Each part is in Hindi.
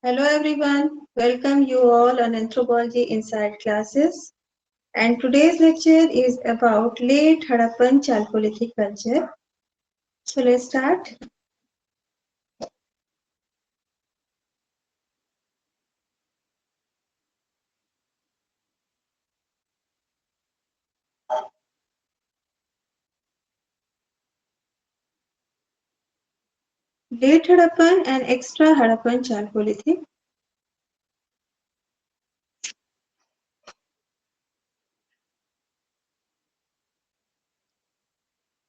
Hello everyone, welcome you all on Anthropology Inside classes. And today's lecture is about late Harappan Chalcolithic culture. So let's start. Late Harappan and extra Harappan Chalcolithic.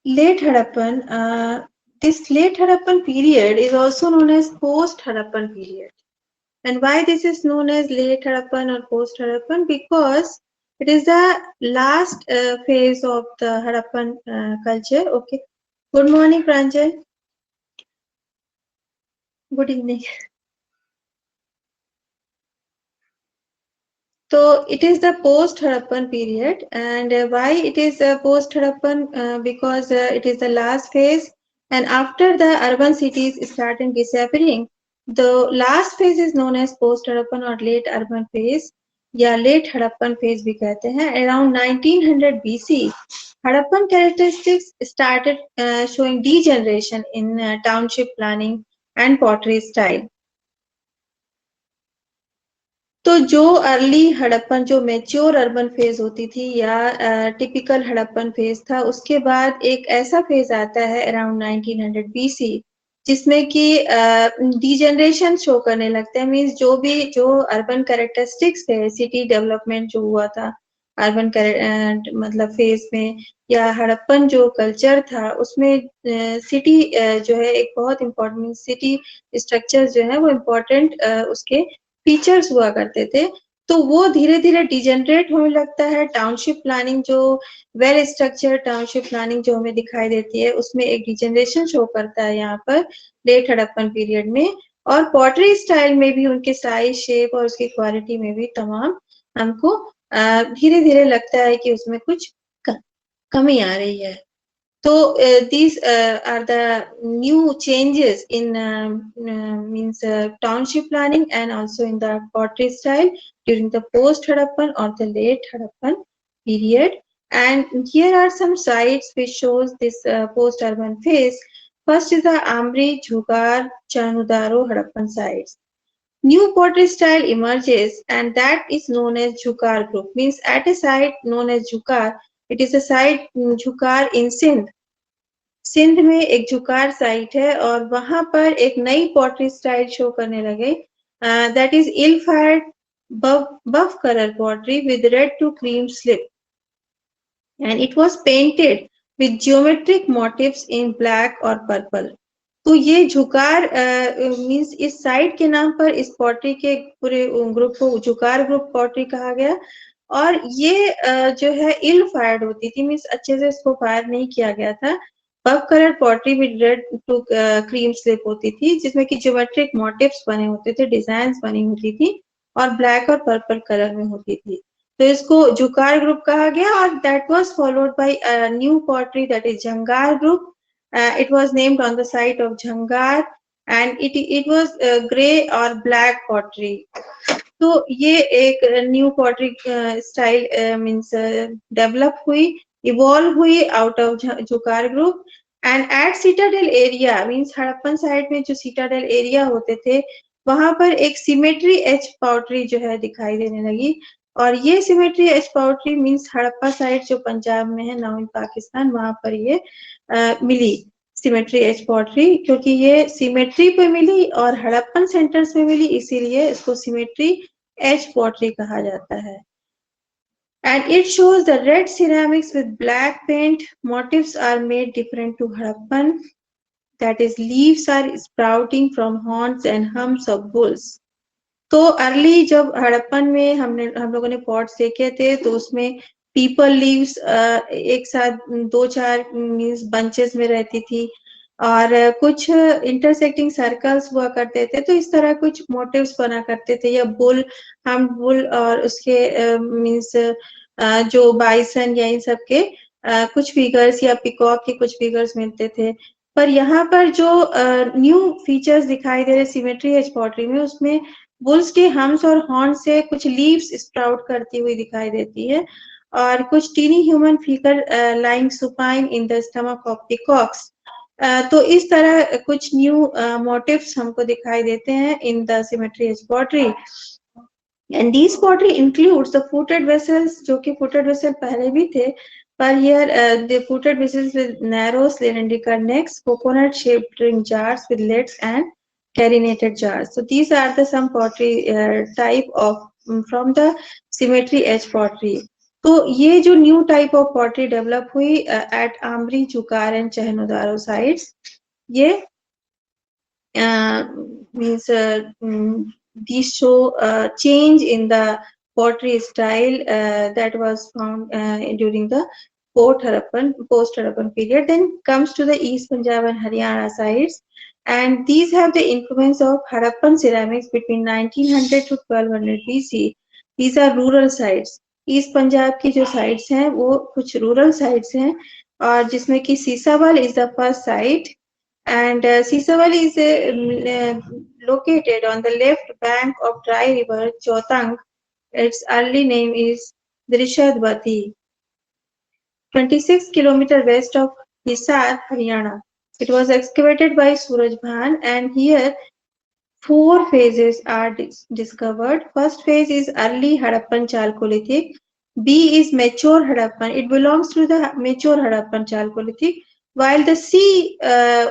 Late Harappan, this late Harappan period is also known as post Harappan period. And why this is known as late Harappan or post Harappan? Because it is the last phase of the Harappan culture. Okay. Good morning, Pranjal. Good evening. So it is the post-Harappan period, and why it is post-Harappan? Because it is the last phase, and after the urban cities started disappearing, the last phase is known as post-Harappan or late urban phase, या late Harappan phase भी कहते हैं. Around 1900 BC, Harappan characteristics started showing degeneration in township planning and pottery style. तो जो अर्ली हड़प्पन जो मेच्योर अर्बन फेज होती थी या टिपिकल हड़प्पन फेज था, उसके बाद एक ऐसा फेज आता है अराउंड 1900 बीसी जिसमें कि डीजनरेशन शो करने लगते हैं. मींस जो अर्बन कैरेक्टरिस्टिक्स थे, सिटी डेवलपमेंट जो हुआ था अर्बन मतलब फेज में, या हड़प्पन जो कल्चर था उसमें सिटी जो है एक बहुत इम्पोर्टेंट सिटी स्ट्रक्चर जो है वो इम्पोर्टेंट उसके फीचर्स हुआ करते थे. तो वो धीरे धीरे डिजेनरेट होने लगता है. टाउनशिप प्लानिंग जो वेल स्ट्रक्चर टाउनशिप प्लानिंग जो हमें दिखाई देती है उसमें एक डिजेनरेशन शो करता है यहाँ पर लेट हड़प्पन पीरियड में. और पॉटरी स्टाइल में भी उनके साइज शेप और उसकी क्वालिटी में भी तमाम हमको धीरे धीरे लगता है कि उसमें कुछ कमी आ रही है. So these are the new changes in means township planning and also in the pottery style during the post Harappan or the late Harappan period. And here are some sites which shows this post urban phase. First is the Amri, Jhugar, Chanudaro Harappan sites. New pottery style emerges and that is known as Jhukar group. Means at a site known as Jhukar, it is a site Jhukar in Sindh. Sindh में एक जुकार साइट है और वहां पर एक नई पॉटरी स्टाइल शो करने लगे. That is ill fired buff colour pottery with red to cream slip and it was painted with geometric motifs in black और पर्पल. तो ये झुकार मींस इस साइट के नाम पर इस पॉटरी के पूरे ग्रुप को झुकार ग्रुप पॉटरी कहा गया. और ये जो है इल फायर्ड होती थी, मींस अच्छे से इसको फायर नहीं किया गया था. Buff colour pottery with red to cream slip होती थी जिसमें कि ज्योमेट्रिक मोटिव्स बने होते थे, डिजाइन्स बनी होती थी और ब्लैक और पर्पल कलर में होती थी. तो इसको जुकार ग्रुप कहा गया और that was followed by new pottery that is Jhangar group. It was named on the site of Jhangar and it was grey or black pottery. तो ये एक new pottery style means develop हुई, इवॉल्व हुई out of Jhukar group. And at citadel area means Harappan site में जो सिटाडेल एरिया होते थे वहां पर एक सिमेट्री एच पॉटरी जो है दिखाई देने लगी. और ये symmetry H pottery means Harappa side जो पंजाब में है नाउ इन पाकिस्तान, वहां पर ये मिली सिमेट्री एच पॉटरी, क्योंकि ये सिमेट्री पे मिली और हड़प्पन सेंटर्स में मिली, इसीलिए इसको सिमेट्री एच पॉटरी कहा जाता है. And it shows the red ceramics with black paint. Motifs are made different to Harappan. That is, leaves are sprouting from horns and humps of bulls. तो अर्ली जब हड़प्पन में हम लोगों ने पॉट्स देखे थे तो उसमें पीपल लीव्स एक साथ दो चार मीन्स बंचेस में रहती थी और कुछ इंटरसेक्टिंग सर्कल्स हुआ करते थे. तो इस तरह कुछ मोटिव्स बना करते थे, या हम बुल और उसके मीन्स जो बाइसन या इन सब के कुछ फिगर्स या पिकॉक के कुछ फिगर्स मिलते थे. पर यहाँ पर जो न्यू फीचर्स दिखाई दे रहे सिमेट्री एज पॉटरी में, उसमें बुल्स के हम्स और हॉर्न से कुछ लीव्स स्प्राउट करती हुई दिखाई देती है, और कुछ tiny human figure lying supine in the stomach of the cocks. तो इस तरह कुछ न्यू मोटिव्स हमको दिखाई देते हैं in the cemetery H pottery. And these pottery includes the footed vessels, जो कि footed vessel पहले भी थे, पर here the footed vessels with narrow cylindrical necks, coconut shaped drink jars with lids and carinated jars. So these are the some pottery type of from the symmetry edge pottery. तो ये जो new type of pottery develop हुई एट आमरी, जुकार एंड चहनोदारो साइट्स, ये means these show change in the pottery style that was found during the post-Harappan period. Then comes to the East Punjab and Haryana sites, and these have the influence of Harappan ceramics between 1900 to 1200 BC. These are rural sites. East Punjab की जो साइट्स हैं वो कुछ रूरल साइट्स हैं, और जिसमें कि Sisawal is the first site, and Sisawali is located on the left bank of dry river Chotang. Its early name is Drishadwati, 26 kilometers west of Hisar, Haryana. It was excavated by Suraj Bhan, and here four phases are discovered. First phase is early Harappan Chalcolithic. B is mature Harappan. It belongs to the mature Harappan Chalcolithic, while the C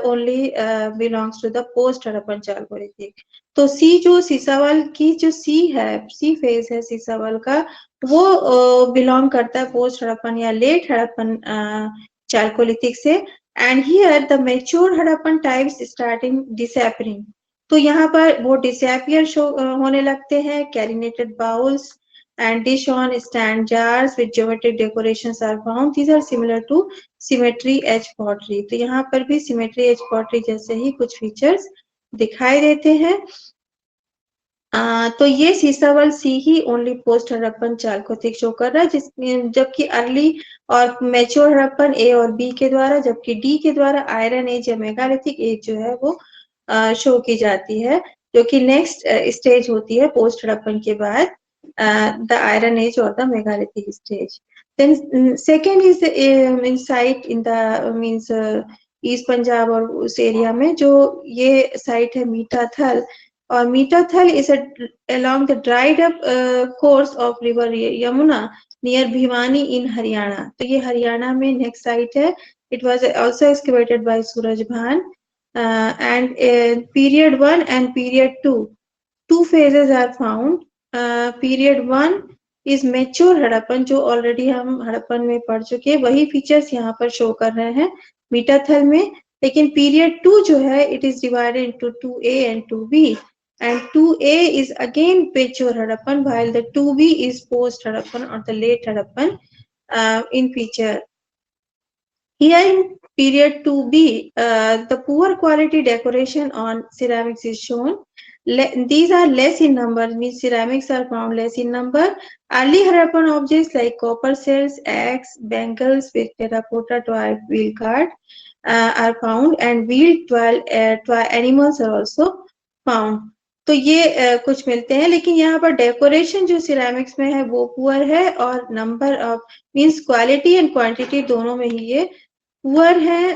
only belongs to the post Harappan Chalcolithic. तो C जो सीसावल की जो C है, C फेज है सीसावल का, वो बिलोंग करता है पोस्ट हड़प्पन या लेट हड़प्पन चालकोलिथिक से, and here the mature Harappan types starting disappearing. तो यहाँ पर वो डिसएपियर शो होने लगते हैं। Carinated bowls and dish on stand jars with geometric decorations are found. These are similar to symmetry edge pottery. तो यहाँ पर भी symmetry edge pottery जैसे ही कुछ फीचर्स दिखाई देते हैं। तो ये सीसावल सी ही only post Harappan chalcolithic show कर रहा है, जिसमें जबकि अर्ली और मैच्योर हड़प्पन ए और बी के द्वारा, जबकि डी के द्वारा आयरन एज या मेगालिथिक एज जो है वो शो की जाती है, जो कि नेक्स्ट स्टेज होती है पोस्ट हड़प्पन के बाद, द आयरन एज और the megalithic stage. Then second is in site in the means east Punjab और उस एरिया में जो ये साइट है मीठा थल, और मीठा थल is along the dried up course of river Yamuna near Bhiwani in Haryana. तो ये हरियाणा में नेक्स्ट साइट है। It was also excavated by Suraj Bhan, and period 1 and period 2, two phases are found. Period 1 is mature Harappan, जो ऑलरेडी हम हड़प्पन में पढ़ चुके हैं, वही फीचर्स यहाँ पर शो कर रहे हैं मीठा थल में। लेकिन पीरियड 2 जो है it is divided into 2A and 2B, and 2A is again mature Harappan, while the 2B is post Harappan or the late Harappan in feature. Here in period 2B, the poor quality decoration on ceramics is shown. These are less in number, means ceramics are found less in number. Early Harappan objects like copper shells, eggs, bangles with terracotta toy wheel card are found, and wheeled toy animals are also found. तो ये कुछ मिलते हैं, लेकिन यहाँ पर डेकोरेशन जो सिरेमिक्स में है वो पुअर है, और number of means quality and quantity दोनों में ही ये पुअर है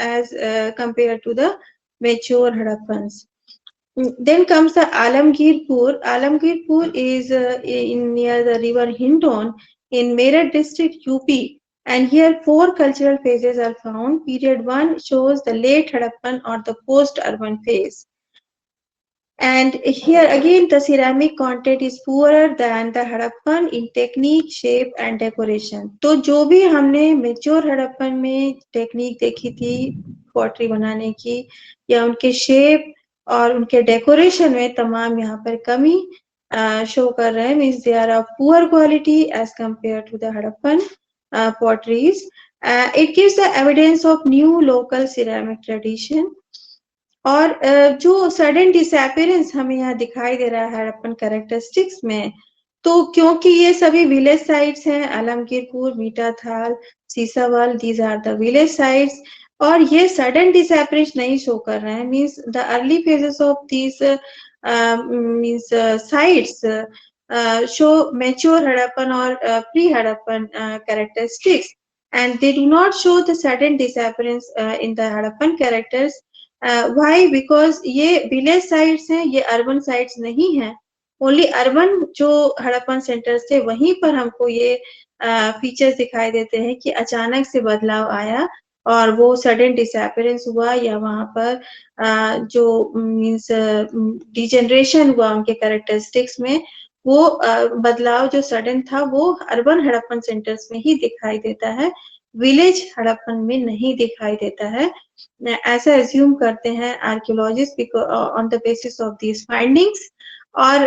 as compared to the mature Harappans. Then comes the Alamgirpur. Alamgirpur is in near the river Hindon in Meerut district, UP. And here four cultural phases are found. Period 1 shows the late Harappan or the post-urban phase. And here again the ceramic content is poorer than the Harappan in technique, shape and decoration. तो जो भी हमने mature हड़प्पन में टेक्निक देखी थी पॉटरी बनाने की, या उनके शेप और उनके डेकोरेशन में तमाम यहाँ पर कमी शो कर रहे हैं, means they are of poor quality as compared to the Harappan potteries. It gives the evidence of new local ceramic tradition. और जो सडन डिसअपियरेंस हमें यहाँ दिखाई दे रहा है हड़प्पन कैरेक्टरिस्टिक्स में, तो क्योंकि ये सभी विलेज साइट्स हैं, Alamgirpur, Mitha Thal, Sisawal, these are the village sites, और ये सडन डिसएपरेंस नहीं शो कर रहे हैं, means the early phases of this means sites show mature Harappan और pre Harappan characteristics, and they do not show the sudden disappearance in the Harappan characters. Why? Because ये विलेज साइट्स हैं, ये अर्बन साइट्स नहीं है। ओनली अर्बन जो हड़प्पन सेंटर्स थे वहीं पर हमको ये फीचर्स दिखाई देते हैं कि अचानक से बदलाव आया और वो सडन डिसएपरेंस हुआ, या वहां पर जो मीन्स डिजेनरेशन हुआ उनके कैरेक्टरिस्टिक्स में, वो बदलाव जो सडन था वो अर्बन हड़प्पन सेंटर्स में ही दिखाई देता है, विलेज हड़प्पन में नहीं दिखाई देता है। ऐसा एज्यूम करते हैं archaeologist on the basis of these findings. और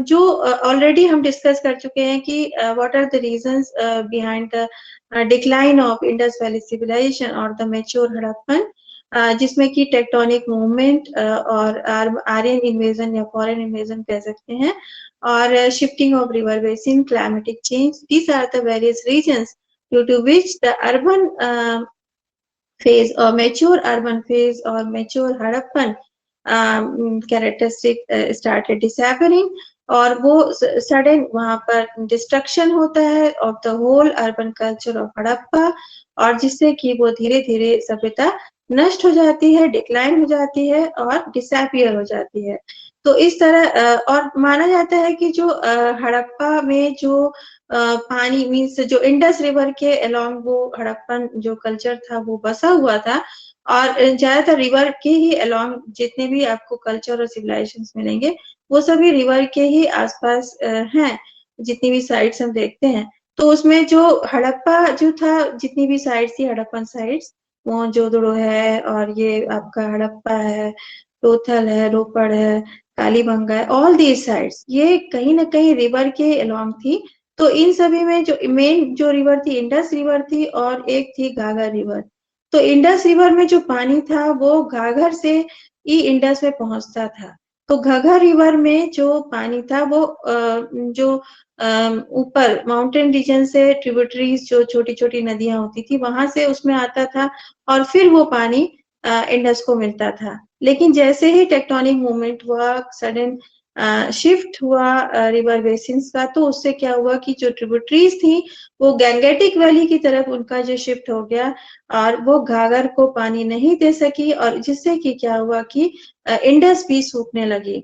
जो ऑलरेडी हम डिस्कस कर चुके हैं कि what are the reasons behind the decline of Indus valley civilisation और द मैच्योर हड़प्पन, जिसमें कि टेक्टोनिक मूवमेंट और आर्यन इन्वेजन या फॉरेन इन्वेजन कह सकते हैं, और shifting of river basin, climatic change, these are the various reasons due to which the urban phase or mature urban phase or mature Harappan characteristic started disappearing, और वो सडन वहां पर डिस्ट्रक्शन होता है of the whole urban culture of Harappa, और जिससे कि वो धीरे धीरे सभ्यता नष्ट हो जाती है, डिक्लाइन हो जाती है और डिसअपियर हो जाती है। तो इस तरह और माना जाता है कि जो हड़प्पा में जो पानी मीन्स जो इंडस रिवर के अलोंग वो हड़प्पन जो कल्चर था वो बसा हुआ था, और ज्यादातर रिवर के ही अलोंग जितने भी आपको कल्चर और सिविलाइजेशंस मिलेंगे वो सभी रिवर के ही आसपास हैं, जितनी भी साइट्स हम देखते हैं। तो उसमें जो हड़प्पा जो था, जितनी भी साइट्स थी हड़प्पन साइट्स, मोहनजोदड़ो है, और ये आपका हड़प्पा है, लोथल है, रोपड़ है, कालीबंगा है, ऑल दीज साइट्स ये कहीं ना कहीं रिवर के अलोंग थी। तो इन सभी में जो मेन जो रिवर थी इंडस रिवर थी, और एक थी घाघर रिवर। तो इंडस रिवर में जो पानी था वो घाघर से ही इंडस में पहुंचता था। तो घाघर रिवर में जो पानी था वो जो ऊपर माउंटेन रीजन से ट्रिब्यूटरीज जो छोटी छोटी नदियां होती थी वहां से उसमें आता था, और फिर वो पानी इंडस को मिलता था। लेकिन जैसे ही टेक्टोनिक मूवमेंट हुआ, सडन शिफ्ट हुआ रिवर बेसिन्स का, तो उससे क्या हुआ कि जो ट्रिब्यूटरीज थी वो गैंगेटिक वैली की तरफ उनका जो शिफ्ट हो गया, और वो घाघर को पानी नहीं दे सकी, और जिससे कि क्या हुआ कि इंडस भी सूखने लगी,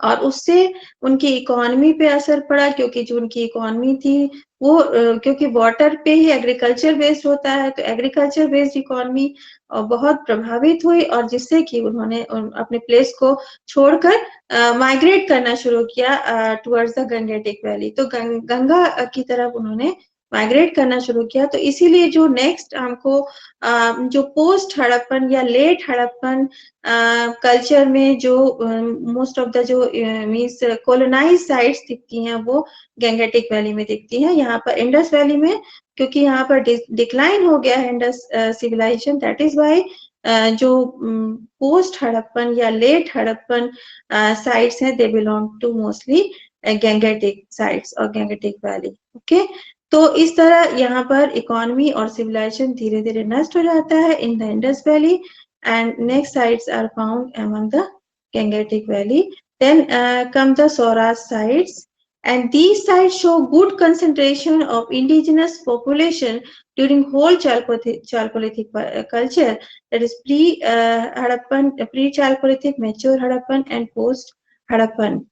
और उससे उनकी इकोनॉमी पे असर पड़ा, क्योंकि जो उनकी इकोनॉमी थी वो क्योंकि वाटर पे ही एग्रीकल्चर बेस्ड होता है, तो एग्रीकल्चर बेस्ड इकोनॉमी बहुत प्रभावित हुई, और जिससे कि उन्होंने अपने प्लेस को छोड़कर माइग्रेट करना शुरू किया टुवर्ड्स द गंगेटिक वैली। तो गंगा की तरफ उन्होंने माइग्रेट करना शुरू किया। तो इसीलिए जो नेक्स्ट हमको जो पोस्ट हड़प्पन या लेट हड़प्पन कल्चर में जो मोस्ट ऑफ द जो मीन्स कोलोनाइज साइट्स दिखती हैं वो गंगेटिक वैली में दिखती हैं। यहाँ पर इंडस वैली में क्योंकि यहाँ पर डिक्लाइन हो गया है Indus civilisation, that is why जो पोस्ट हड़प्पन या लेट हड़प्पन साइट्स हैं they belong to mostly Gangetic sites और गंगेटिक वैली। ओके, तो इस तरह यहाँ पर इकोनॉमी और सिविलाइजेशन धीरे धीरे नष्ट हो जाता है in the Indus valley, and next sites are found among the Gangetic Valley. Then come the Soras sites, and these sites show good concentration of indigenous population during whole Chalcolithic culture, that is pre-Harappan, pre-Chalcolithic, mature Harappan, and post-Harappan.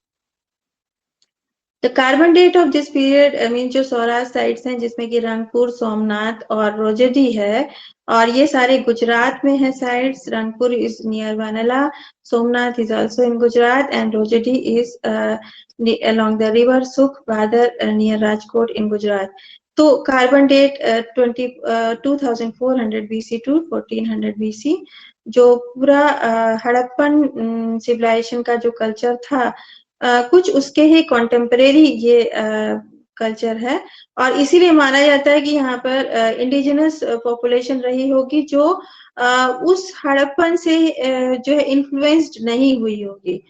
The carbon date of this period mean जो स्वराज साइट्स हैं जिसमें कि रंगपुर, सोमनाथ और रोजडी है, और ये सारे गुजरात में है sites. Rangpur is near Vanala, Somnath is also in Gujarat, and Rojdi is along the river Sukh Bhadar near Rajkot in Gujarat. तो carbon date 2400 BC to 1400 BC, जो पूरा हड़प्पन सिविलाइजेशन का जो कल्चर था कुछ उसके ही कॉन्टेम्परेरी ये कल्चर है, और इसीलिए माना जाता है कि यहाँ पर इंडिजिनस पॉपुलेशन रही होगी जो उस हड़प्पन से जो है इन्फ्लुएंस्ड नहीं हुई होगी।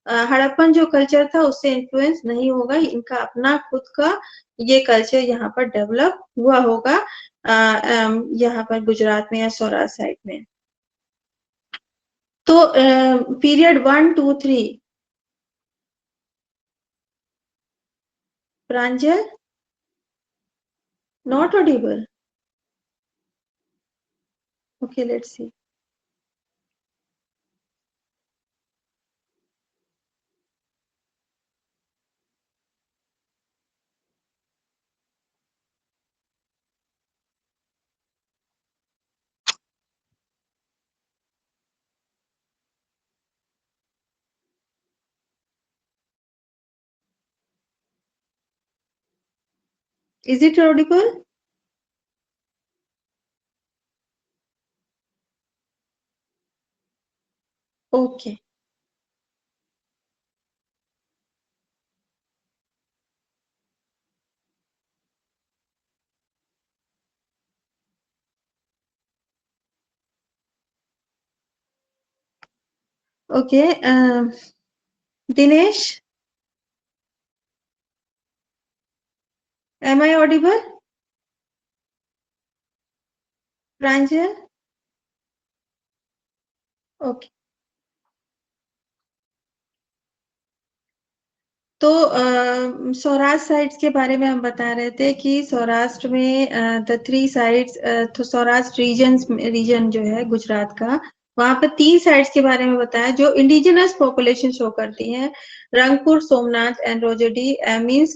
हड़प्पन जो कल्चर था उससे इन्फ्लुएंस नहीं होगा, इनका अपना खुद का ये कल्चर यहाँ पर डेवलप हुआ होगा। यहाँ पर गुजरात में या सौराष्ट्र साइड में। तो period 1, 2, 3। Pranjal, not Audible. Okay, let's see. Is it audible? Okay. Okay. Dinesh, am I audible? Pranjal? Okay. तो सौराष्ट्र साइट्स के बारे में हम बता रहे थे कि सौराष्ट्र में द 3 साइट्स, तो सौराष्ट्र रीजन जो है गुजरात का, वहां पर 3 साइट्स के बारे में बताया जो इंडिजिनस पॉपुलेशन शो करती है। रंगपुर, सोमनाथ एंड रोजडी। मींस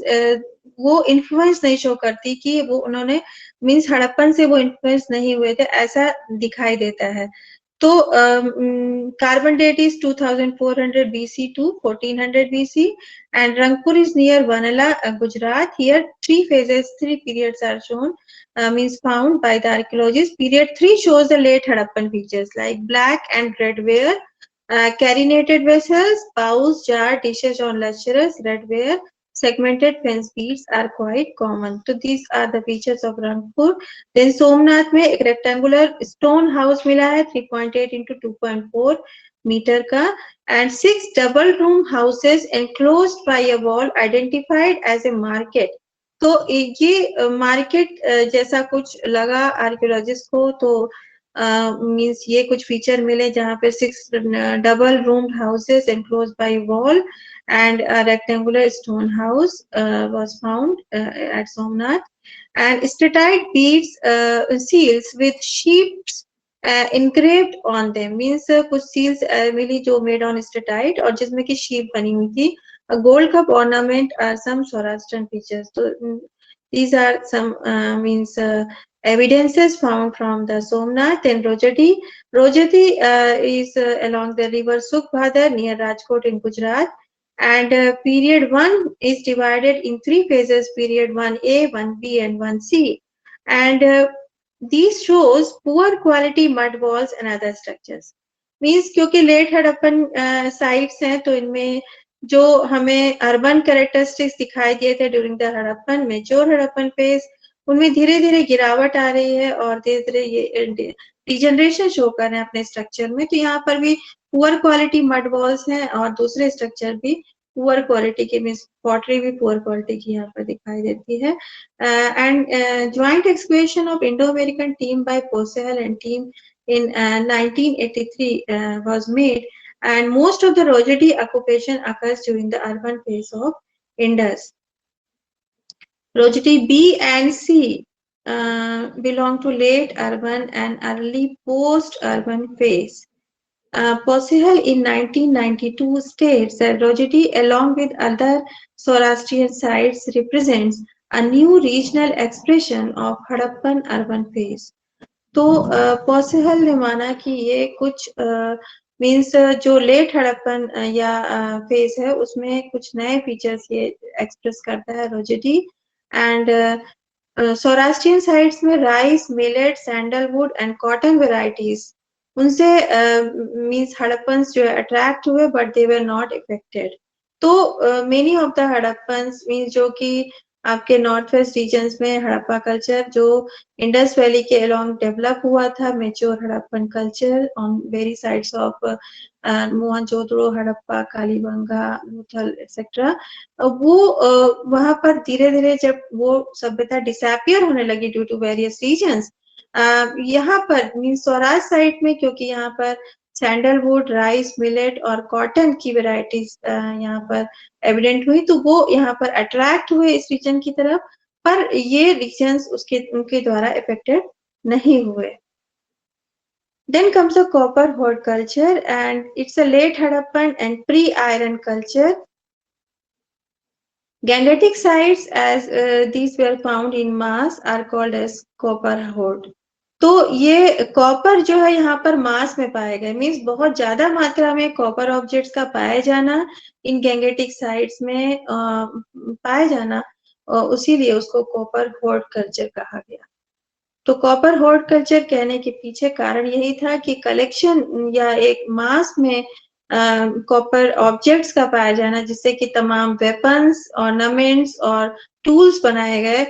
वो इन्फ्लुएंस नहीं शो करती कि वो उन्होंने मींस हड़प्पन से वो इन्फ्लुएंस नहीं हुए थे, ऐसा दिखाई देता है। तो carbon date is 2400 BC to 1400 BC, and Rangpur is near Vanala, Gujarat. Here, 3 phases, 3 periods are shown, means found by the archaeologists. Period 3 shows the late Harappan features like black and red ware, carinated vessels, bowls, jar, dishes on lacerous red ware. Segmented fence beads are quite common. So these are the features of Rangpur. Then Somnath में एक रेक्टेंगुलर स्टोन हाउस मिला है 3.8 इंटू 2.4 मीटर का, and 6 double room houses enclosed by a wall identified as a market. तो ये मार्केट जैसा कुछ लगा आर्कियोलॉजिस्ट को, तो मींस ये कुछ फीचर मिले जहां पे 6 double roomed houses enclosed by wall and a rectangular stone house was found at Somnath, and statite beads, seals with sheep engraved on them, means कुछ seals मिली जो made on statite और जिसमें की sheep बनी हुई थी। A gold cup ornament are some Saurashtrian features. So these are some means evidences found from the Somnath and Rojati. Rojati is along the river Sukhbhadar near Rajkot in Gujarat, and period 1 is divided in 3 phases, period 1A, 1B and 1C, and these shows poor quality mud walls and other structures. Means क्योंकि लेट हड़प्पन साइट्स हैं तो इनमें जो हमें अर्बन कैरेक्टरिस्टिक्स दिखाई दिए थे during the Harappan, mature Harappan phase, उनमें धीरे धीरे गिरावट आ रही है और धीरे धीरे ये डिजनरेशन शो कर रहे हैं अपने स्ट्रक्चर में। तो यहाँ पर भी पुअर क्वालिटी मड वॉल्स हैं और दूसरे स्ट्रक्चर भी पुअर क्वालिटी के, मीन्स पॉटरी भी पुअर क्वालिटी की यहाँ पर दिखाई देती है। And joint excavation of Indo American team by Possehl and team in 1983 was made, and most of the Rojati occupation occurs during the urban phase of Indus. Rojati B and C belong to late urban and early post-urban phase. Posihal in 1992 states that Rojati, along with other Zoroastrian sites, represents a new regional expression of Harappan urban phase. तो पॉसिबल ने माना कि ये कुछ मीन्स जो लेट हड़प्पन या फेज है उसमें कुछ नए फीचर्स ये एक्सप्रेस करता है रोजेटी। एंड सौराष्ट्रियन साइट्स में rice, millet, sandalwood and cotton varieties उनसे मीन्स हड़प्पन्स जो है अट्रैक्ट हुए, but they were not affected. तो many of the Harappans means जो कि आपके नॉर्थ वेस्ट रीजन्स में हड़प्पा कल्चर जो इंडस वैली के अलोंग डेवलप हुआ था, mature Harappan culture on very sides of Mohenjodaro, Harappa, Kalibanga, Lothal etcetera. वो वहां पर धीरे धीरे जब वो सभ्यता डिसअपियर होने लगी ड्यू टू वेरियस रीजन्स, यहाँ पर मीन स्वराज साइड में, क्योंकि यहाँ पर सैंडलवुड, राइस, मिलेट और कॉटन की वेराइटीज यहाँ पर एविडेंट हुई, तो वो यहाँ पर अट्रैक्ट हुए इस रीजन की तरफ, पर ये रीजन्स उसके उनके द्वारा इफेक्टेड नहीं हुए। Then comes the copper hoard culture, and it's a late Harappan and pre-iron culture. Gangetic sites, as these were found in mass, are called as copper hoard. तो ये कॉपर जो है यहाँ पर मास में पाए गए, मीन्स बहुत ज्यादा मात्रा में कॉपर ऑब्जेक्ट्स का पाए जाना इन गैंगेटिक साइट्स में पाए जाना, उसीलिए उसको कॉपर होर्ड कल्चर कहा गया। तो कॉपर होर्ड कल्चर कहने के पीछे कारण यही था कि कलेक्शन या एक मास में कॉपर ऑब्जेक्ट्स का पाया जाना, जिससे कि तमाम वेपन्स, ऑर्नामेंट्स और टूल्स बनाए गए,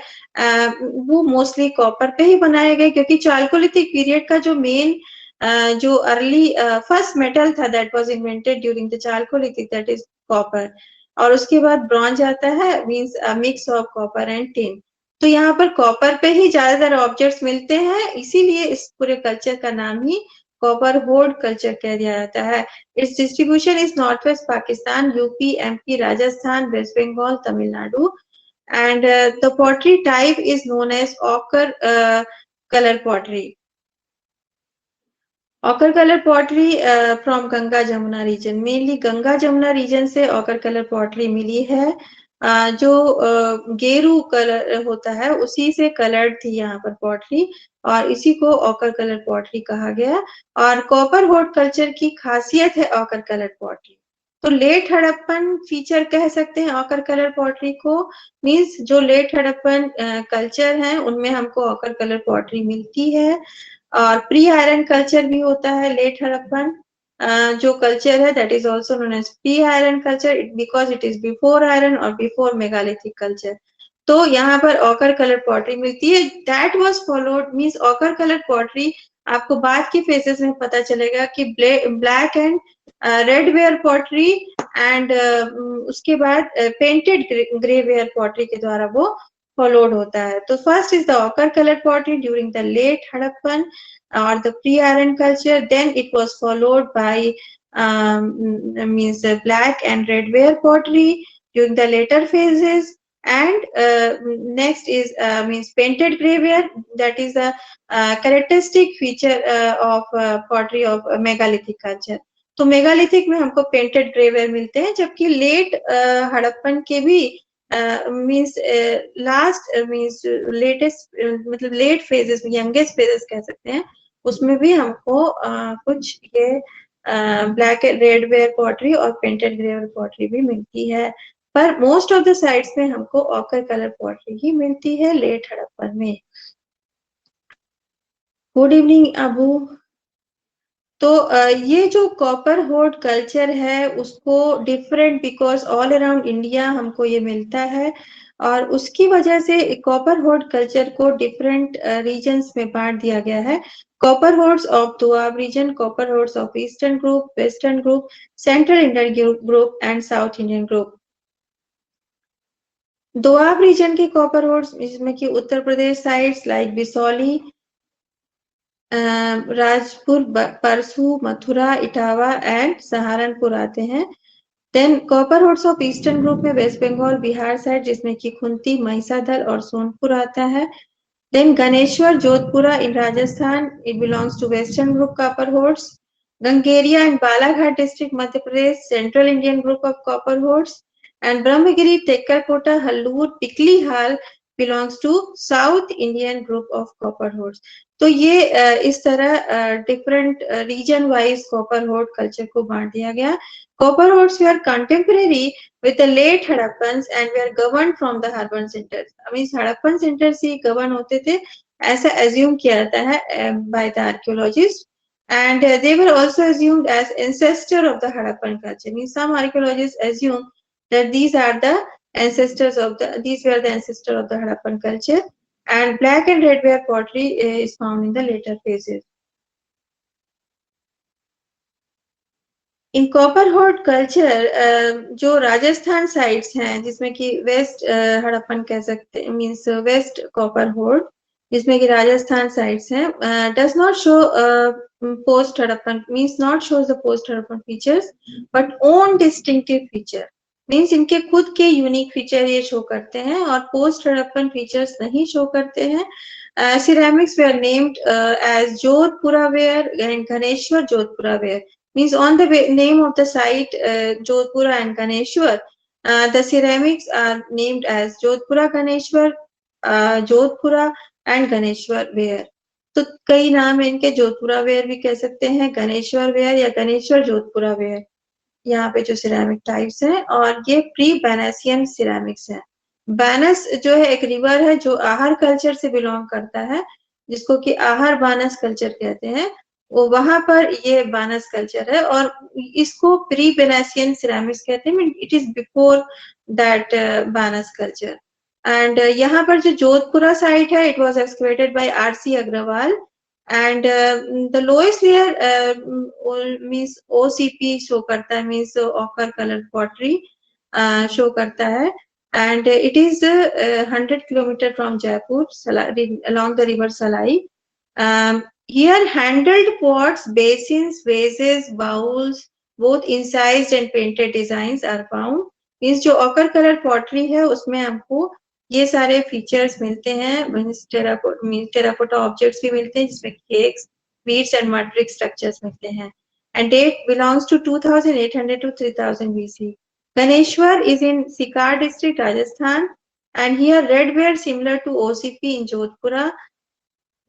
वो मोस्टली कॉपर पे ही बनाए गए, क्योंकि चालकोलिथिक पीरियड का जो मेन जो अर्ली फर्स्ट मेटल था that was invented during the Chalcolithic, that is copper, और उसके बाद ब्रॉन्ज आता है, means mix of copper and tin. तो यहाँ पर कॉपर पे ही ज्यादातर ऑब्जेक्ट्स मिलते हैं, इसीलिए इस पूरे कल्चर का नाम ही कॉपर होर्ड कल्चर कह दिया जाता है। Its distribution is north west Pakistan, UP, MP, Rajasthan, west Bengal, Tamil Nadu, and the pottery type is known as ochre color pottery. Ochre color pottery from Ganga Jamuna region, mainly Ganga Jamuna region से ochre color pottery मिली है, जो गेरू कलर होता है उसी से कलर्ड थी यहाँ पर पॉटरी, और इसी को ऑकर कलर पॉटरी कहा गया। और कॉपर होर्ड कल्चर की खासियत है ऑकर कलर पॉटरी, तो लेट हड़प्पन फीचर कह सकते हैं ऑकर कलर पॉटरी को, मींस जो लेट हड़प्पन कल्चर है उनमें हमको ऑकर कलर पॉटरी मिलती है। और प्री आयरन कल्चर भी होता है लेट हड़प्पन जो कल्चर है, that is also known as pre iron culture, because it is before iron और बिफोर मेगालिथिक कल्चर। तो यहाँ पर ऑकर कलर पॉटरी मिलती है, that was followed, means ochre colour pottery आपको बाद के फेजेस में पता चलेगा कि black and red ware pottery and उसके बाद पेंटेड ग्रे वेयर पॉटरी के द्वारा वो फॉलोड होता है। तो first is the ochre colour pottery during the late Harappan or the pre-iron culture, then it was followed by means black and red ware pottery during the later phases, and next is means painted gray ware, that is a characteristic feature of pottery of megalithic culture. तो मेगालिथिक में हमको पेंटेड ग्रे वेयर मिलते हैं, जबकि लेट हड़प्पन के भी मींस लास्ट मींस लेटेस्ट मतलब लेट फेजेस, यंगेस्ट फेजेस कह सकते हैं, उसमें भी हमको कुछ ये ब्लैक रेड वेयर पॉटरी और पेंटेड ग्रे वेयर पॉटरी भी मिलती है, पर मोस्ट ऑफ द साइट्स में हमको ऑकर कलर पॉटरी ही मिलती है लेट हड़प्पन में। Good evening Abu. तो ये जो कॉपर होर्ड कल्चर है उसको different, because all around India हमको ये मिलता है, और उसकी वजह से कॉपर होर्ड कल्चर को डिफरेंट रीजन्स में बांट दिया गया है। Copper hoards of Doab region, copper hoards of eastern group, western group, central Indian group and south Indian group. Doab region के कॉपर होर्ड्स जिसमें कि Uttar Pradesh sides like Bisauli, Rajpur, Parsu, Mathura, Etawah and Saharanpur आते हैं। Then copper hoards of eastern group में वेस्ट बंगाल, बिहार साइड, जिसमें कि खुंती, महिसादल और सोनपुर आता है। Then Ganeshwar, Jodhpura in Rajasthan, it belongs to western group copper hoards. Gungeria and Balaghat district Madhya Pradesh, central Indian group of copper hoards. And Brahmagiri, Tekkarkota, Hallur, Piklihal belongs to south Indian group of copper hoards. तो ये इस तरह different region wise copper hoard culture को बांट दिया गया। Copper hoards they are contemporary with the late Hadappans and were governed from the Harappan centers. Means Harappan centre से गवर्न होते थे ऐसा assume किया जाता है by the archaeologists, and they were also assumed as ancestor of the Harappan culture. Means some archaeologists assume that these are the ancestors of these were the ancestors of the Harappan culture, and black and red ware pottery is found in the later phases. In copper hoard culture जो राजस्थान साइड्स हैं जिसमें कि वेस्ट हड़प्पन कह सकते हैं मीन्स वेस्ट कॉपर हॉर्ड जिसमें कि राजस्थान साइड्स हैं does not show post Harappan means not shows the post Harappan features but own distinctive feature means इनके खुद के यूनिक फीचर ये शो करते हैं और पोस्ट हड़प्पन फीचर्स नहीं शो करते हैं ceramics were named as Jodhpura ware and Ganeshwar Jodhpura ware. Means on the name of the site Jodhpura and Ganeshwar, the ceramics are named as Jodhpura Ganeshwar, Jodhpura and Ganeshwar ware. तो कई नाम है इनके जोधपुरा वेयर भी कह सकते हैं गणेश्वर वेयर या गणेश्वर जोधपुरा वेयर यहाँ पे जो सिरेमिक टाइप्स हैं और ये प्री बैनसियन सिरेमिक्स है बैनस जो है एक रिवर है जो आहार कल्चर से बिलोंग करता है जिसको कि आहार बानस कल्चर कहते हैं वो वहां पर ये बानस कल्चर है और इसको प्री बेनासियन सिरेमिक्स कहते हैं it is before that Banas culture and यहाँ पर जो जोधपुरा साइट है it was excavated by RC Agrawal and the lowest layer means OCP show करता है means ochre color pottery show करता है and it is 100 kilometer from Jaipur along the river Salai. Here handled pots, basins, vases, bowls, both incised and painted designs are found. means जो ochre color pottery है उसमें हमको ये सारे फीचर्स मिलते हैं टेराकोटा ऑब्जेक्ट्स भी मिलते हैं जिसमें cakes beads and metric structures मिलते हैं and date belongs to 2800 to 3000 BC. Ganeshwar is in Sikar district, Rajasthan, and here red ware similar to OCP in Jodhpura.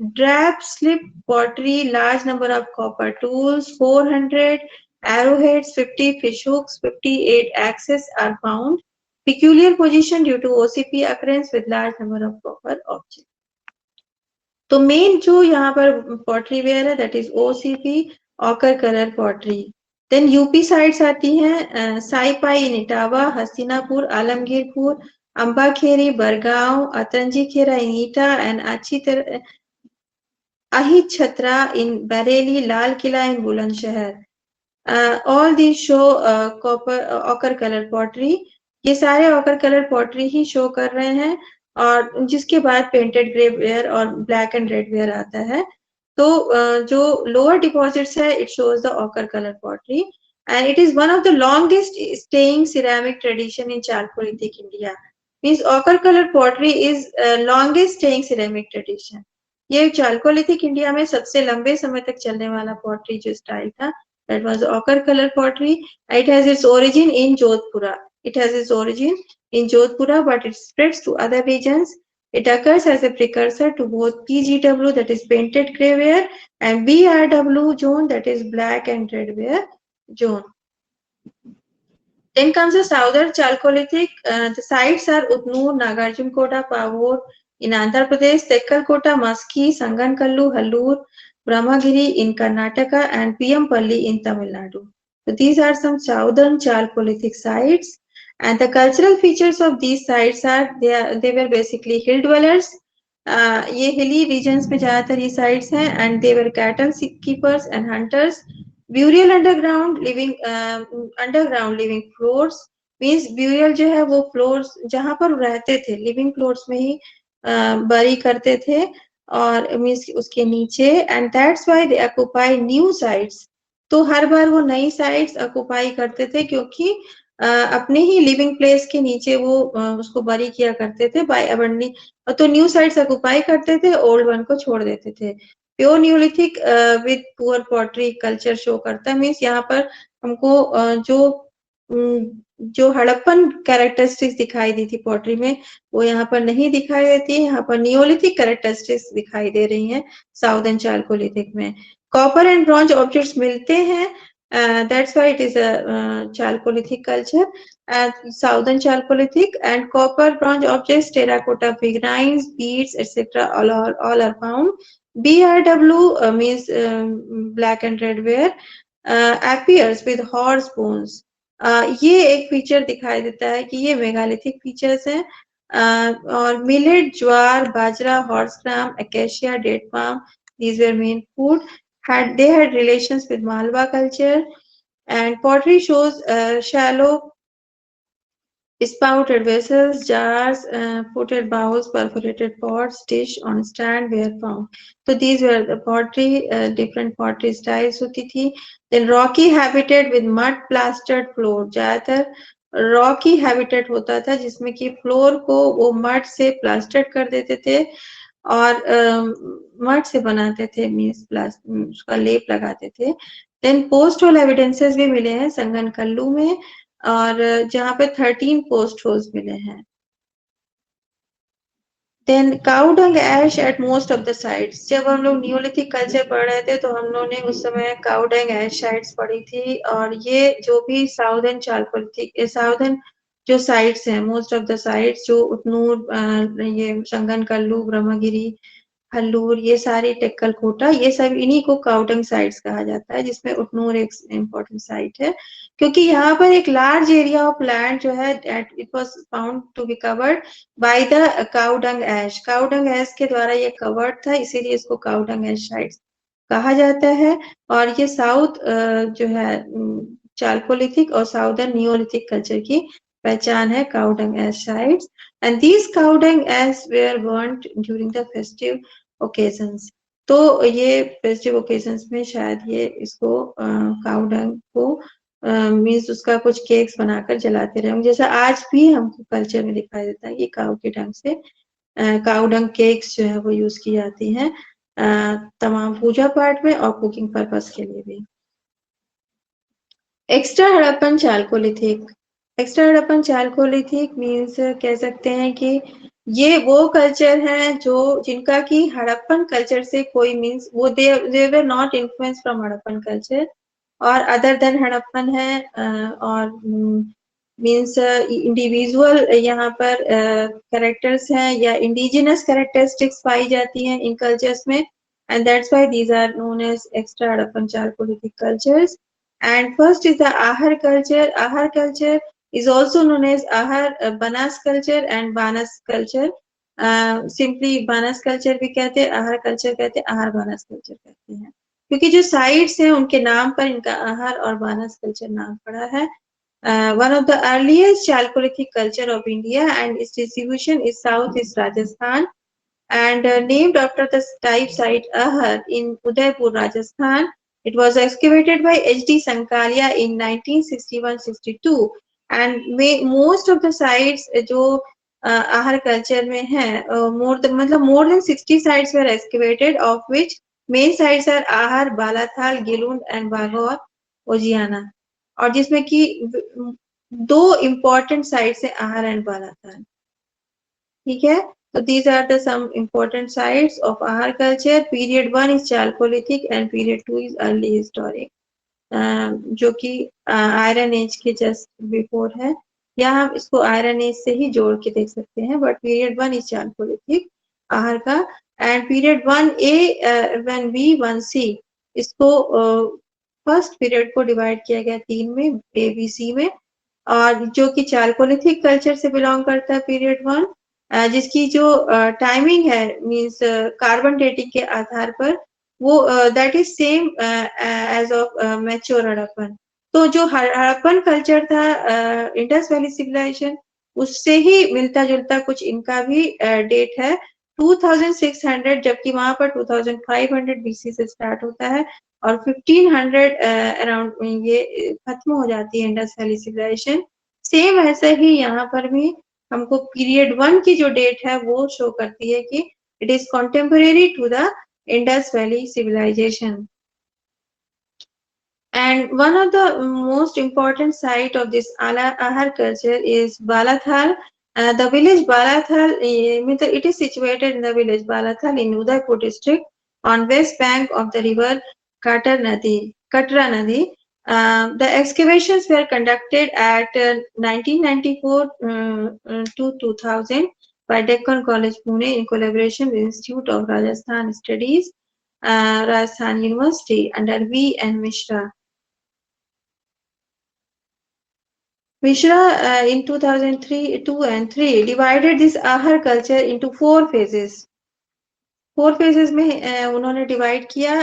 Drab slip pottery, large number of copper tools, 400 arrowheads, 50 fish hooks, 58 axes are found. Peculiar position due to OCP occurrence with large number of copper objects. तो मेन जो यहाँ पर पॉटरी वेयर है that is OCP ochre colour pottery then UP sides आती हैं Saipai in Etawah Hastinapur Alamgirpur Ambakheri Bargaon Atranji Khera in Etah and Ahit Chhatra in Bareilly, Lal Killa in Bulandshahr. All these show ochre color pottery. ये सारे ochre color pottery ही show कर रहे हैं और जिसके बाद painted grey ware और black and red ware आता है. तो जो lower deposits है it shows the ochre color pottery and it is one of the longest staying ceramic tradition in Chalcolithic India. Means ochre color pottery is longest staying ceramic tradition. ये चालकोलिथिक इंडिया में सबसे लंबे समय तक चलने वाला पॉटरी जो स्टाइल था that was ochre color pottery. It has its origin in Jodhpura. It has its origin in Jodhpura, but it spreads to other regions. It occurs as a precursor to both PGW, that is painted grey ware, and BRW zone, that is black and red ware zone. Then comes the southern Chalcolithic. The sites are Utnur, Nagarjunkota, Pavur, in Andhra Pradesh, Tekkalkota, Maski, Sangankallu, Hallur, Brahmagiri in Karnataka, and Piyampalli in Tamil Nadu. So these are some southern Chalcolithic sites. And the cultural features of these sites are they were basically hill dwellers. ये hilly regions में ज़्यादातर ये sites हैं, and they were cattle keepers and hunters. Burial underground living floors means burial जो है वो floors जहाँ पर रहते थे living floors में ही बरी करते थे और मीन्स उसके नीचे and that's why they occupy new sites. तो हर बार वो नई साइट्स ऑक्युपाई करते थे क्योंकि अपने ही लिविंग प्लेस के नीचे वो उसको बरी किया करते थे बाय अबंडनी. तो न्यू साइट्स ऑक्युपाई करते थे ओल्ड वन को छोड़ देते थे. Pure Neolithic with poor pottery culture show करता है. मीन्स यहाँ पर हमको जो हड़प्पन कैरेक्टरिस्टिक्स दिखाई दी थी पॉटरी में वो यहाँ पर नहीं दिखाई देती है. यहाँ पर नियोलिथिक कैरेक्टरिस्टिक्स दिखाई दे रही हैं साउदर्न चालकोलिथिक में. कॉपर एंड ब्रॉन्ज ऑब्जेक्ट्स मिलते हैं. That's why it is a Chalcolithic culture, southern Chalcolithic, and copper, bronze objects, terracotta figurines, beads, etc. all are found. BRW means black and red ware appears with horse bones. ये एक फीचर दिखाई देता है कि ये मेगालिथिक फीचर्स हैं। और millet, jowar, bajra, horse gram, acacia, date palm, these were main food. They had relations with Malwa culture, and pottery shows shallow spouted vessels, jars, footed bowls, perforated pots, dish on stand were found. So these were the pottery, different pottery styles होती थी. Then rocky habitat with mud plastered floor. ज्यादातर रॉकी हैबिटेट होता था जिसमें कि फ्लोर को वो मड से प्लास्टर कर देते थे और मड से बनाते थे, मीन्स उसका लेप लगाते थे. देन पोस्ट होल एविडेंसेस भी मिले हैं संगन कल्लू में, और जहाँ पे 13 पोस्ट होल्स मिले हैं. Then cow dung ash at most of the sites. जब हम लोग नियोलिथिक कल्चर पढ़ रहे थे तो हम लोग ने उस समय काउ डंग एश साइट्स पढ़ी थी, और ये जो भी साउदर्न चालकोलिथिक, साउदर्न जो साइट्स हैं, मोस्ट ऑफ द साइट्स जो उतनूर, ये संगन कल्लू, ब्रह्मगिरी, हल्लूर, ये सारी टेक्कलकोटा, ये सब इन्हीं को काउडंग साइट्स कहा जाता है, जिसमें उटनूर एक इम्पोर्टेंट साइट है, क्योंकि यहाँ पर एक लार्ज एरिया ऑफ लैंड जो है it was found to be covered by the cow dung ash. Cow dung ash के द्वारा ये कवर्ड था, इसीलिए इसको काउडंग एश साइट्स कहा जाता है. और ये साउथ जो है चालकोलिथिक और साउदर्न नियोलिथिक कल्चर की पहचान है, cow dung ash sites. And these cow dung as were burnt during the festive occasions. तो ये फेस्टिव ओकेजन्स में शायद ये इसको काउ डंग को मीन्स उसका कुछ केक्स बनाकर जलाते रहे, जैसा आज भी हमको कल्चर में दिखाई देता है कि काउ के डंग से काउ डंग केक्स जो है वो यूज की जाती हैं तमाम पूजा पाठ में और कुकिंग पर्पस के लिए भी. Extra Harappan Chalcolithic. Extra Harappan Chalcolithic means कह सकते हैं कि ये वो कल्चर हैं जो जिनका कि हड़प्पन कल्चर से कोई मीन्स वो they were not influence from Harappan culture, और अदर देन हड़प्पन है, और मीन्स इंडिविजुअल यहाँ पर कैरेक्टर्स हैं या इंडिजिनस कैरेक्टरिस्टिक्स पाई जाती हैं इन कल्चर्स में, and that's why these are known as extra Harappan chalcolithic cultures. And first is the Ahar culture. Ahar culture is also known as Ahar Banas culture and Banas culture. Simply Banas culture भी कहते हैं, Ahar culture कहते हैं, Ahar Banas culture कहते हैं, क्योंकि जो साइट्स हैं उनके नाम पर इनका आहार और बानस कल्चर नाम पड़ा है. One of the earliest Chalcolithic culture of India, and its distribution is south is Rajasthan, and named after the type site Ahar in Udaipur, Rajasthan. It was excavated by H.D. Sankalia in 1961-62, and most of the sites जो Ahar culture में है, more than 60 sites were excavated, of which main sites are Ahar, Balathal, Gilund and Bagor, Ojiana, और जिसमें कि दो important sites है Ahar and Balathal. ठीक है, so these are the some important sites of Ahar culture. Period 1 is Chalcolithic and period 2 is early historic, जो कि आयरन एज के जस्ट बिफोर है, या हम इसको आयरन एज से ही जोड़ के देख सकते हैं, बट पीरियड 1 इज चालकोलिथिक आहार का, and period 1A 1B 1C, इसको फर्स्ट पीरियड को डिवाइड किया गया 3 में, ABC में, और जो कि चालकोलिथिक कल्चर से बिलोंग करता है पीरियड 1, जिसकी जो टाइमिंग है मीन्स कार्बन डेटिंग के आधार पर वो that is same age of mature Harappan. तो जो हड़प्पन कल्चर था इंडस वैली सिविलाइजेशन, उससे ही मिलता जुलता कुछ इनका भी डेट है 2600, जबकि वहां पर 2500 BC से स्टार्ट होता है और 1500 अराउंड ये खत्म हो जाती है इंडस वैली सिविलाइजेशन. सेम ऐसे ही यहाँ पर भी हमको पीरियड 1 की जो डेट है वो शो करती है कि it is contemporary to the Indus Valley civilization. And one of the most important site of this Ahar culture is Balathal. The village Balathal, it is situated in the village Balathal in Udaipur district on west bank of the river Katra Nadi. The excavations were conducted at 1994 to 2000 by Deccan College Pune in collaboration with Institute of Rajasthan Studies, Rajasthan University under V. N. Mishra. Mishra in 2003, 2 and 3 divided this Ahar culture into 4 phases. 4 phases में उन्होंने डिवाइड किया.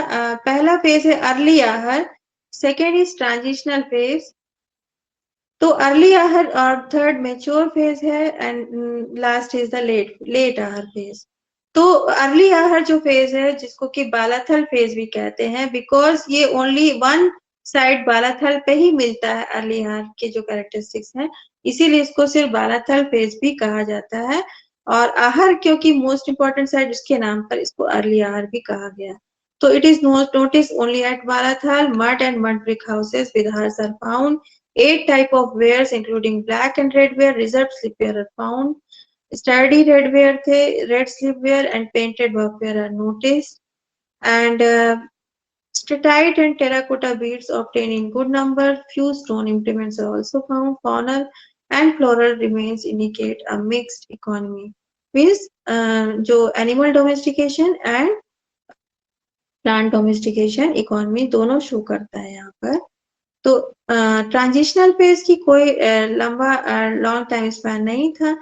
पहला फेज है early Ahar, second is transitional phase, तो अर्ली आहर और थर्ड मेच्योर फेज है, and last is the late Ahar phase. तो अर्ली आहर जो फेज है जिसको कि बालाथल फेज भी कहते हैं, बिकॉज ये ओनली वन साइड बालाथल पे ही मिलता है अर्ली आहर के जो कैरेक्टरिस्टिक्स हैं, इसीलिए इसको सिर्फ बालाथल फेज भी कहा जाता है. और आहर क्योंकि मोस्ट इंपॉर्टेंट साइड उसके नाम पर इसको अर्ली आहर भी कहा गया. So it is noticed only at Balathal. Mud and mud brick houses with hearths are found. 8 type of wares including black and red ware, reserved slipware are found. Sturdy red ware the red slipware and painted workware are noticed. And statite and terracotta beads obtained in good number. Few stone implements are also found. Faunal and floral remains indicate a mixed economy. Means जो animal domestication and plant domestication economy दोनों शो करता है यहाँ पर. तो ट्रांजिशनल फेज की कोई लंबा लॉन्ग टाइम स्पैन नहीं था,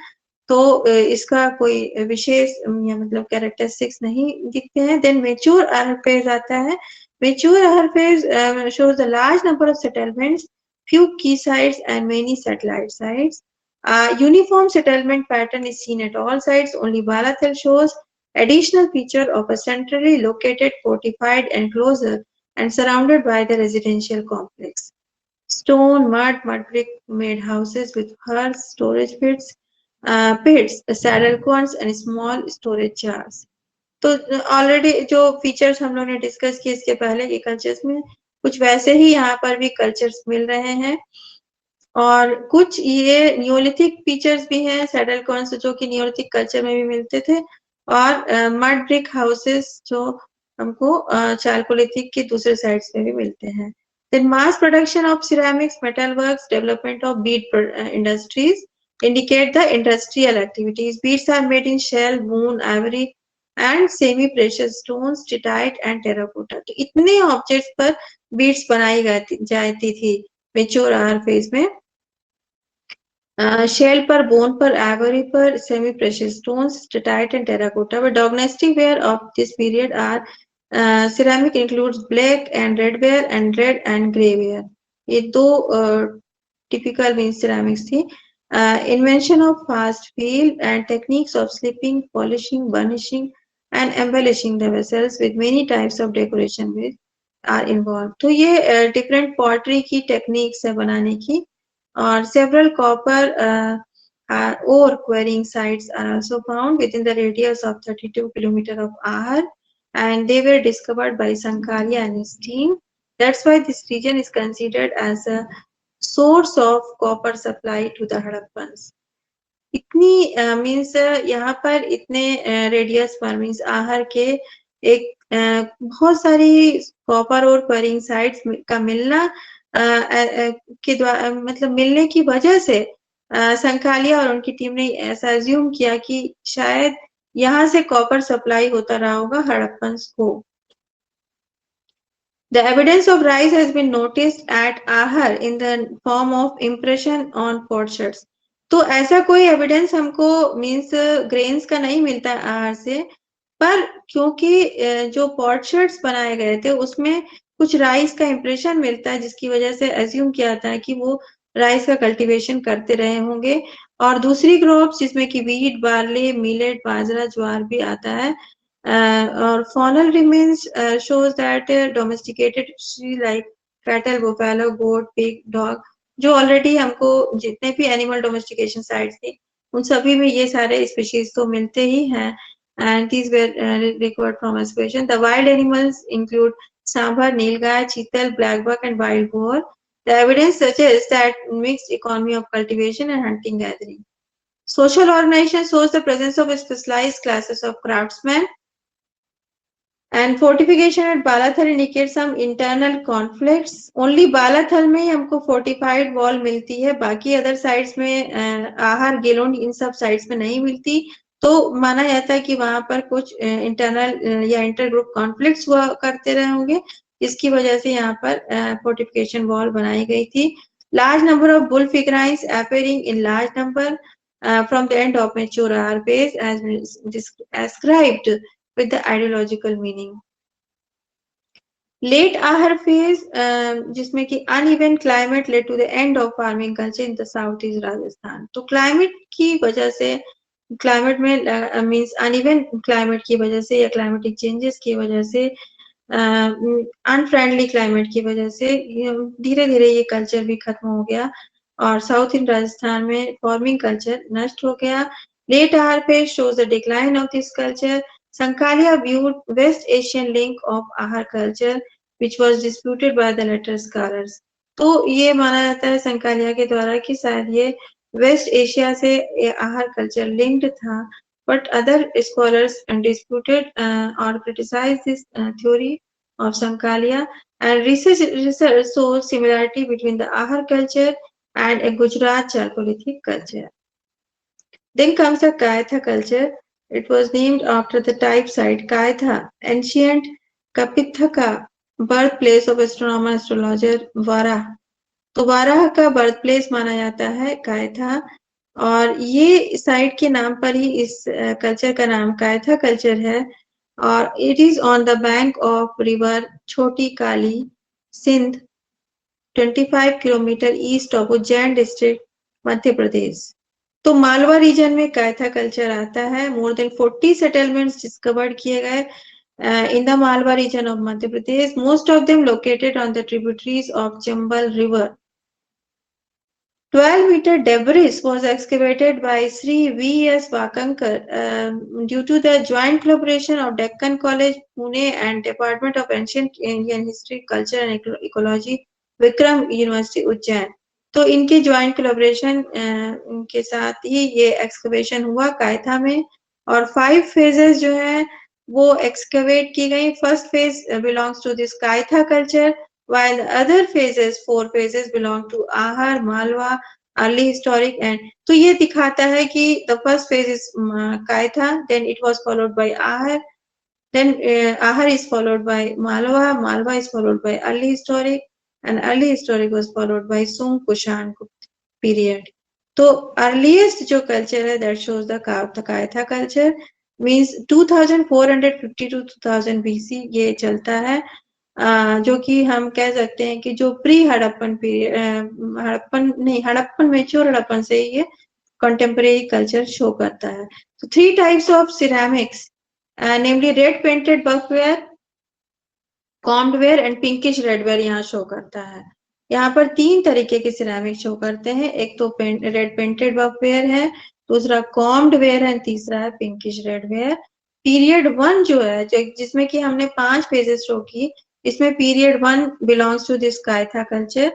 तो इसका कोई विशेष या मतलब कैरेक्टरिस्टिक्स नहीं दिखते हैं. देन मेच्योर आहर फेज आता है. मेच्योर आहर phase shows a large number of settlements, few key sites and many satellite sites. Uniform settlement pattern is seen at all sites. Only Balathal shows additional feature of a centrally located fortified enclosure and surrounded by the residential complex. Stone, mud brick made houses with hearths, storage pits, saddle cones and small storage jars. तो ऑलरेडी जो फीचर्स हम लोग ने डिस्कस किए इसके पहले के कल्चर्स में, कुछ वैसे ही यहाँ पर भी कल्चर्स मिल रहे हैं. और कुछ ये नियोलिथिक फीचर्स भी हैं, सैडल कॉर्न्स जो कि नियोलिथिक कल्चर में भी मिलते थे, और मड ब्रिक हाउसेस जो हमको चालकोलिथिक के दूसरे साइड्स में भी मिलते हैं. Then mass production of ceramics, metalworks, development of bead industries indicate the industrial activities. Beads are made in shell, bone, ivory and semi-precious stones, statite and terracotta. तो इतने ऑब्जेक्ट्स पर बीड्स बनाई जाती थी मेच्योर आहर फेज में. शेल पर, बोन पर, आइवरी पर, semi precious stones, steatite and terracotta. But domestic ware of this period are ceramic includes black and red ware and red and grey ware. ये दो typical means ceramics थी. Invention of fast wheel and techniques of slipping, polishing, burnishing and embellishing the vessels with many types of decoration with are involved. तो ये different pottery की techniques है बनाने की. और several copper ore quarrying sites are also found within the radius of 32 kilometers of Ahar, and they were discovered by Sankaria and his team. That's why this region is considered as a source of copper supply to the Hadappans. इतनी मीन्स यहाँ पर इतने रेडियस पर मीन्स आहर के एक बहुत सारी कॉपर और क्वेरिंग साइट्स का मिलना के द्वारा मतलब मिलने की वजह से संखालिया और उनकी टीम ने ऐसा अज्यूम किया कि शायद यहाँ से कॉपर सप्लाई होता रहा होगा हड़प्पन्स को. The evidence of rise has been noticed at Ahar in the form of impression on potsherds. तो ऐसा कोई एविडेंस हमको मीन्स ग्रेन्स का नहीं मिलता आहर से, पर क्योंकि जो पॉटशर्ट्स बनाए गए थे उसमें कुछ राइस का इंप्रेशन मिलता है, जिसकी वजह से अज्यूम किया जाता है कि वो राइस का कल्टीवेशन करते रहे होंगे. और दूसरी क्रॉप्स जिसमें कि वीट, बार्ली, मिलेट, बाजरा, ज्वार भी आता है. और faunal remains shows that domesticated like cattle, buffalo, goat, pig, dog, जो ऑलरेडी हमको जितने भी एनिमल डोमेस्टिकेशन साइट्स थी उन सभी में ये सारे स्पीशीज तो मिलते ही हैं. and these were recovered from excavation. The wild animals include sambar, nilgai, cheetal, blackbuck and wild boar. The evidence suggests that mixed economy of cultivation and hunting gathering. Social organization shows the presence of specialized classes of craftsmen. And fortification at Balathal indicates some internal conflicts. Only Balathal में ही हमको fortified wall मिलती है, बाकी other sites में आहर, गेलोन इन सब sites में नहीं मिलती. तो माना जाता है कि वहां पर कुछ internal या intergroup conflicts हुआ करते रहे होंगे, इसकी वजह से यहाँ पर fortification wall बनाई गई थी. Large number of bull figurines appearing in large number from the end of mature Ahar phase has been ascribed with the ideological meaning. Late Ahar phase, जिसमें कि uneven climate led to the end of farming culture in the southeast Rajasthan. तो climate की वजह से क्लाइमेट में मीन्स अनइवन क्लाइमेट की वजह से या क्लाइमेटिक चेंजेस की वजह से अनफ्रेंडली क्लाइमेट की वजह से धीरे धीरे ये कल्चर भी खत्म हो गया और साउथ इन राजस्थान में फार्मिंग कल्चर नष्ट हो गया. लेट आहार phase shows the decline of this culture. Sankalia viewed West Asian link of Ahar culture, which was disputed by the later scholars. तो ये माना जाता है संकालिया के द्वारा कि शायद ये वेस्ट एशिया से आहार कल्चर लिंक्ड था, but other scholars disputed or criticized this theory of Sankalia, and research shows similarity between the Ahar culture and a Gujarat Chalcolithic culture. Then comes the Kaitha culture. It was named after the type site Kaitha, ancient Kapithaka, birthplace of astronomer astrologer Vara. तो वाराह का बर्थ प्लेस माना जाता है कायथा और ये साइट के नाम पर ही इस कल्चर का नाम कायथा कल्चर है और it is on the bank of river Chhoti Kali Sindh 25 kilometre east of Ujjain district Madhya Pradesh. तो मालवा रीजन में कायथा कल्चर आता है. मोर देन 40 सेटलमेंट्स डिस्कवर्ड किए गए in the Malwa region of Madhya Pradesh, most of them located on the tributaries of Chambal River. 12-meter debris was excavated by Sri V.S. Wakankar due to the joint collaboration of Deccan College, Pune and Department of Ancient Indian History, Culture and Ecology, Vikram University, Ujjain. तो इनके ज्वाइंट कोलैबोरेशन के साथ ही ये एक्सकवेशन हुआ कायथा में और 5 फेजेस जो है वो एक्सकवेट की गई. First phase belongs to this Kayatha culture while the other phases 4 phases belong to Ahar, Malwa, early historic and तो ये दिखाता है कि the first phase is Kaitha, then it was followed by Ahar, then Ahar is followed by Malwa, Malwa is followed by early historic and early historic was followed by Sung Kushan period. तो earliest जो culture है that shows the Kaitha culture means 2450 to 2000 BC ये चलता है जो कि हम कह सकते हैं कि जो pre Harappan period Harappan mature Harappan से ये contemporary culture शो करता है. So 3 types of ceramics, namely red painted buffware, combed ware and pinkish redware यहाँ शो करता है. यहाँ पर 3 तरीके के सिरेमिक शो करते हैं. एक तो रेड पेंटेड बफवेयर है, दूसरा कॉम्ड वेयर है, तीसरा है पिंकिश रेडवेयर. पीरियड 1 जो है जिसमें कि हमने 5 फेजेस शो की, इसमें period 1 belongs to this Kaitha culture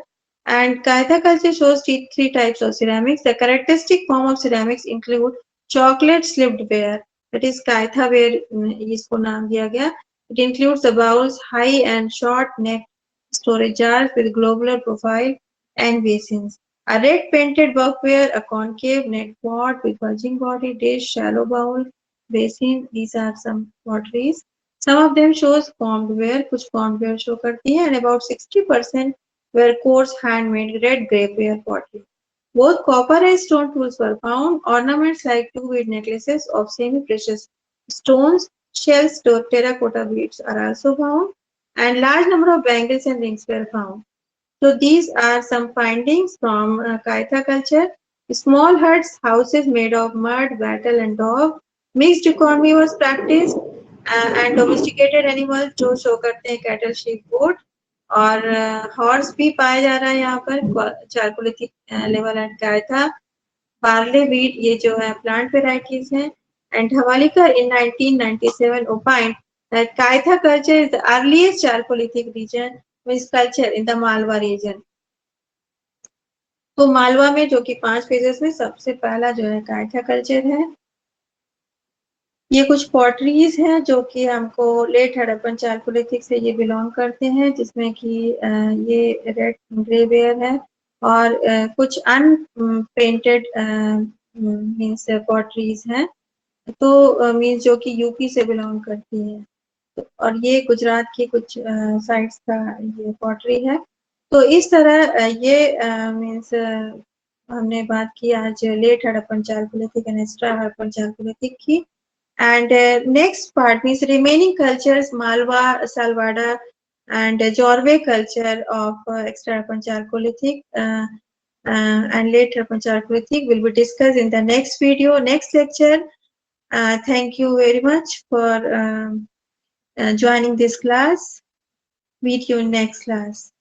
and Kaitha culture shows 3 types of ceramics. The characteristic form of ceramics include chocolate slipped ware, that is Kaitha ware इसको नाम दिया गया. It includes the bowls, high and short neck storage jars with globular profile and basins. A red painted buffware, a concave neck pot with bulging body, dish, shallow bowl, basin. These are some potteries. Some of them shows formed ware, कुछ formed ware show करती है, and about 60% were coarse handmade red grey ware pottery. Both copper and stone tools were found. Ornaments like 2 bead necklaces of semi-precious stones, shells, terracotta beads are also found, and large number of bangles and rings were found. So these are some findings from Kaitha culture. Small huts, houses made of mud, wattle and dog. Mixed economy was practiced and domesticated animals जो शो करते हैं cattle, sheep, goat और हॉर्स भी पाया जा रहा है यहाँ पर chalcolithic level and Kayatha. Barley wheat ये जो है प्लांट वेराइटीज हैं. And Havalikar in 1997 opined that Kaitha culture is the earliest Chalcolithic region with culture in the Malwa region. तो मालवा में जो कि 5 फेजेस में सबसे पहला जो है कायथा कल्चर है. ये कुछ पॉटरीज हैं जो कि हमको लेट हड़प्पन चारकोलिथिक से ये बिलोंग करते हैं, जिसमें कि ये रेड ग्रे वेयर है और कुछ अनपेंटेड मीन्स पॉटरीज हैं, तो मीन्स जो कि यूपी से बिलोंग करती है. और ये गुजरात की कुछ साइट्स का ये पॉटरी है. तो इस तरह ये मीन्स हमने बात की आज late Harappan chalcolithic and extra Harappan chalcolithic की। And next part means remaining cultures, Malwa, Salwada, and Jorve culture of extra Chalcolithic and later Chalcolithic will be discussed in the next video, next lecture. Thank you very much for joining this class. Meet you in next class.